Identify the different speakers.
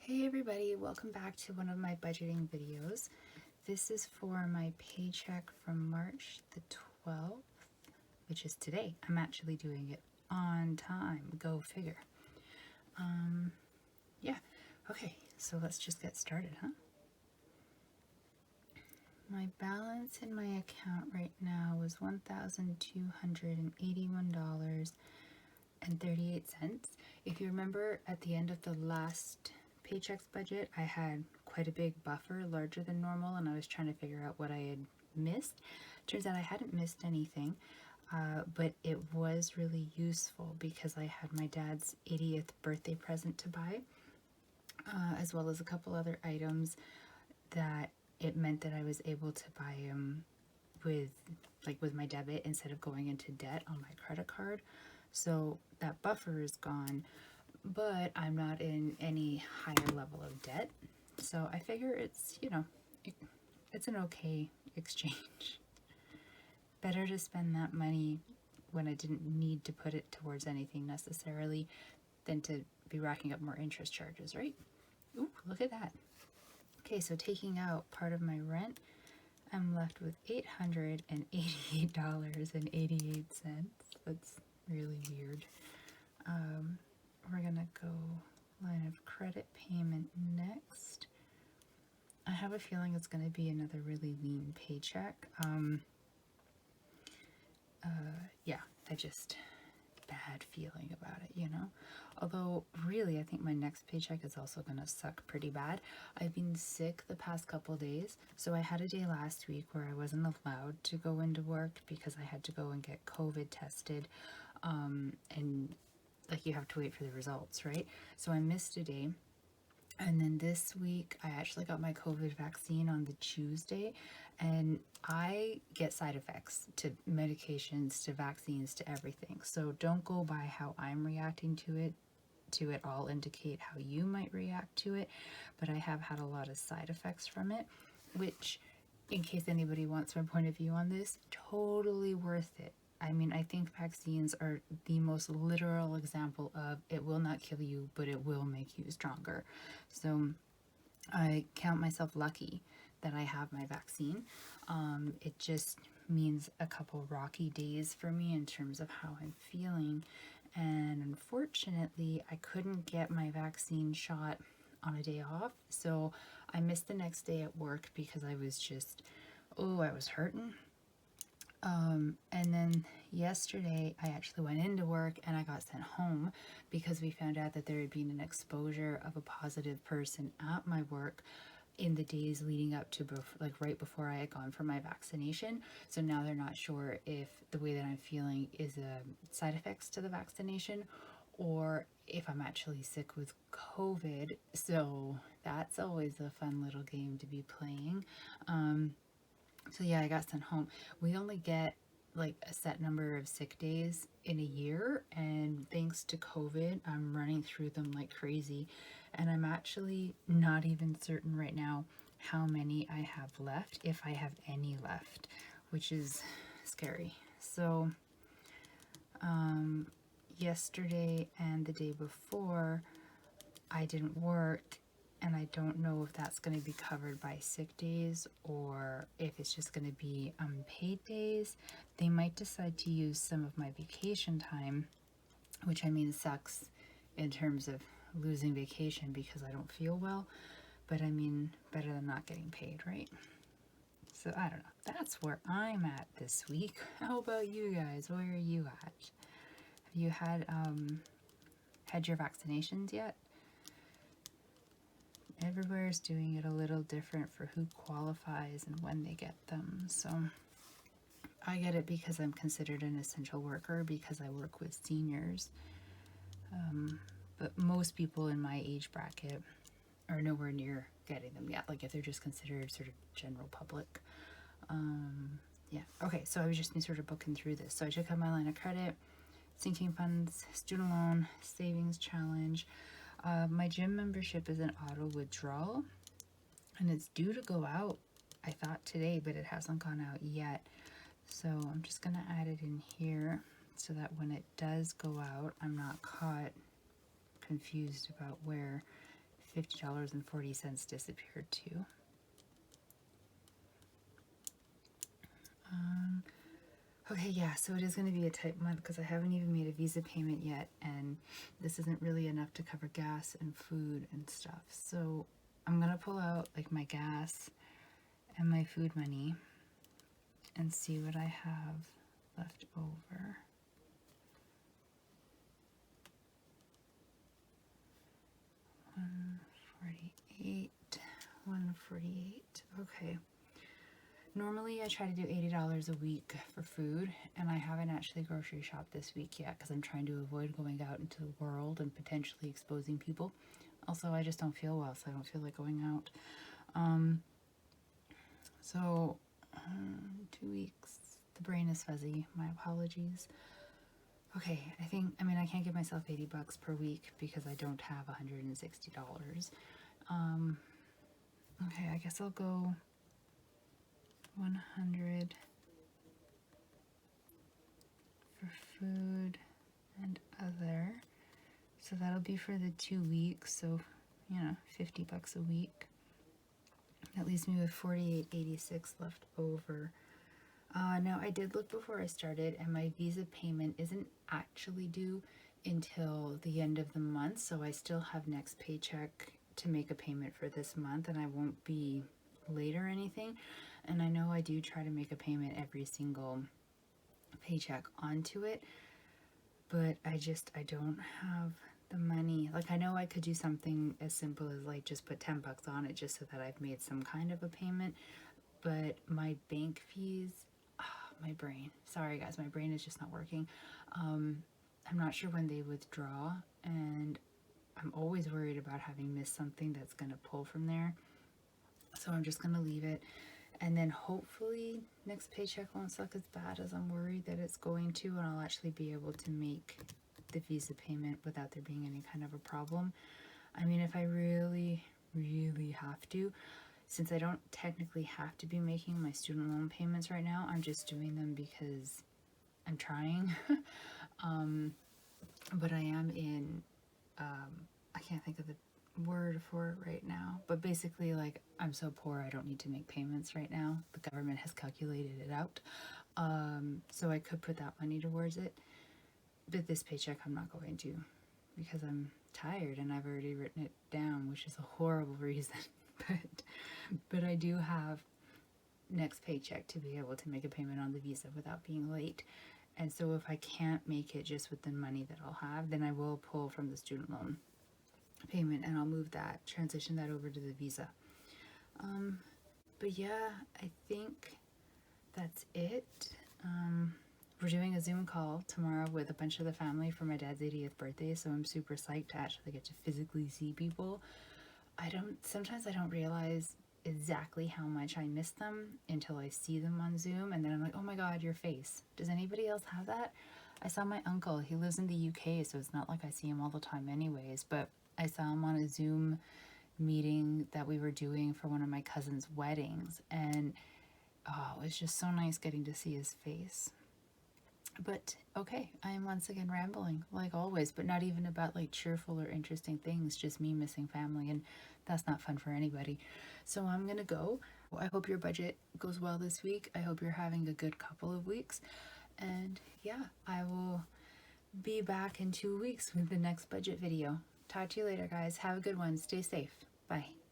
Speaker 1: Hey everybody, welcome back to one of my budgeting videos. This is for my paycheck from March the 12th, which is today. I'm actually doing it on time, go figure. Yeah, okay, so let's just get started, huh? My balance in my account right now was $1,281.38. If you remember, at the end of the last paychecks budget, I had quite a big buffer, larger than normal, and I was trying to figure out what I had missed. Turns out I hadn't missed anything, but it was really useful because I had my dad's 80th birthday present to buy, as well as a couple other items that it meant that I was able to buy them with my debit instead of going into debt on my credit card. So that buffer is gone, but I'm not in any higher level of debt. So I figure it's an okay exchange. Better to spend that money when I didn't need to put it towards anything necessarily than to be racking up more interest charges, right? Ooh, look at that. Okay, so taking out part of my rent, I'm left with $888.88. That's really weird. We're gonna go line of credit payment next. I have a feeling it's gonna be another really lean paycheck. Yeah, I just bad feeling about it, Although, really, I think my next paycheck is also gonna suck pretty bad. I've been sick the past couple days, so I had a day last week where I wasn't allowed to go into work because I had to go and get COVID tested, and like you have to wait for the results, right? So I missed a day. And then this week, I actually got my COVID vaccine on the Tuesday, and I get side effects to medications, to vaccines, to everything. So don't go by how I'm reacting to it. To it all indicate how you might react to it, but I have had a lot of side effects from it, which, in case anybody wants my point of view on this, totally worth it. I mean, I think vaccines are the most literal example of it will not kill you, but it will make you stronger. So I count myself lucky that I have my vaccine. It just means a couple rocky days for me in terms of how I'm feeling. And unfortunately, I couldn't get my vaccine shot on a day off. So I missed the next day at work because I was hurting. And then yesterday, I actually went into work and I got sent home because we found out that there had been an exposure of a positive person at my work in the days leading up to right before I had gone for my vaccination. So now they're not sure if the way that I'm feeling is side effects to the vaccination or if I'm actually sick with COVID. So that's always a fun little game to be playing. So yeah, I got sent home. We only get like a set number of sick days in a year, and thanks to COVID, I'm running through them like crazy. And I'm actually not even certain right now how many I have left, if I have any left, which is scary. So yesterday and the day before, I didn't work, and I don't know if that's going to be covered by sick days or if it's just going to be unpaid days. They might decide to use some of my vacation time, which I mean sucks in terms of losing vacation because I don't feel well, but I mean better than not getting paid, right? So I don't know. That's where I'm at this week. How about you guys? Where are you at? Have you had your vaccinations yet? Everywhere's doing it a little different for who qualifies and when they get them. So I get it because I'm considered an essential worker because I work with seniors. But most people in my age bracket are nowhere near getting them yet. Like if they're just considered sort of general public. Yeah. Okay. So I was just sort of booking through this. So I took out my line of credit, sinking funds, student loan, savings challenge. My gym membership is an auto withdrawal, and it's due to go out, I thought today, but it hasn't gone out yet. So I'm just going to add it in here so that when it does go out, I'm not caught confused about where $50.40 disappeared too. Okay, yeah, so it is going to be a tight month because I haven't even made a Visa payment yet, and this isn't really enough to cover gas and food and stuff. So I'm going to pull out like my gas and my food money and see what I have left over. $148, $148. Okay. Normally I try to do $80 a week for food, and I haven't actually grocery shopped this week yet because I'm trying to avoid going out into the world and potentially exposing people. Also, I just don't feel well, so I don't feel like going out. So 2 weeks. The brain is fuzzy. My apologies. Okay, I can't give myself $80 per week because I don't have $160. Okay, I guess I'll go 100 for food and other. So that'll be for the 2 weeks. So, $50 a week. That leaves me with $48.86 left over. Now I did look before I started, and my Visa payment isn't actually due until the end of the month, so I still have next paycheck to make a payment for this month, and I won't be late or anything. And I know I do try to make a payment every single paycheck onto it, but I don't have the money. Like, I know I could do something as simple as like just put $10 on it just so that I've made some kind of a payment, but my bank fees, my brain, sorry guys, my brain is just not working. I'm not sure when they withdraw, and I'm always worried about having missed something that's going to pull from there. So I'm just going to leave it, and then hopefully next paycheck won't suck as bad as I'm worried that it's going to, and I'll actually be able to make the Visa payment without there being any kind of a problem. I mean, if I really, really have to, since I don't technically have to be making my student loan payments right now, I'm just doing them because I'm trying. But I am in, I can't think of the word for it right now, but basically, like, I'm so poor I don't need to make payments right now. The government has calculated it out. So I could put that money towards it, but this paycheck I'm not going to because I'm tired and I've already written it down, which is a horrible reason. But I do have next paycheck to be able to make a payment on the Visa without being late. And so if I can't make it just with the money that I'll have, then I will pull from the student loan payment and I'll move that, transition that over to the Visa. But yeah, I think that's it. We're doing a Zoom call tomorrow with a bunch of the family for my dad's 80th birthday, so I'm super psyched to actually get to physically see people. Sometimes I don't realize exactly how much I miss them until I see them on Zoom, and then I'm like, oh my god, your face. Does anybody else have that? I saw my uncle. He lives in the UK, so it's not like I see him all the time anyways, but I saw him on a Zoom meeting that we were doing for one of my cousin's weddings, and it was just so nice getting to see his face. But okay, I am once again rambling like always, but not even about like cheerful or interesting things, just me missing family, and that's not fun for anybody. So I'm gonna go. I hope your budget goes well this week. I hope you're having a good couple of weeks, and yeah, I will be back in 2 weeks with the next budget video. Talk to you later, guys. Have a good one. Stay safe. Bye.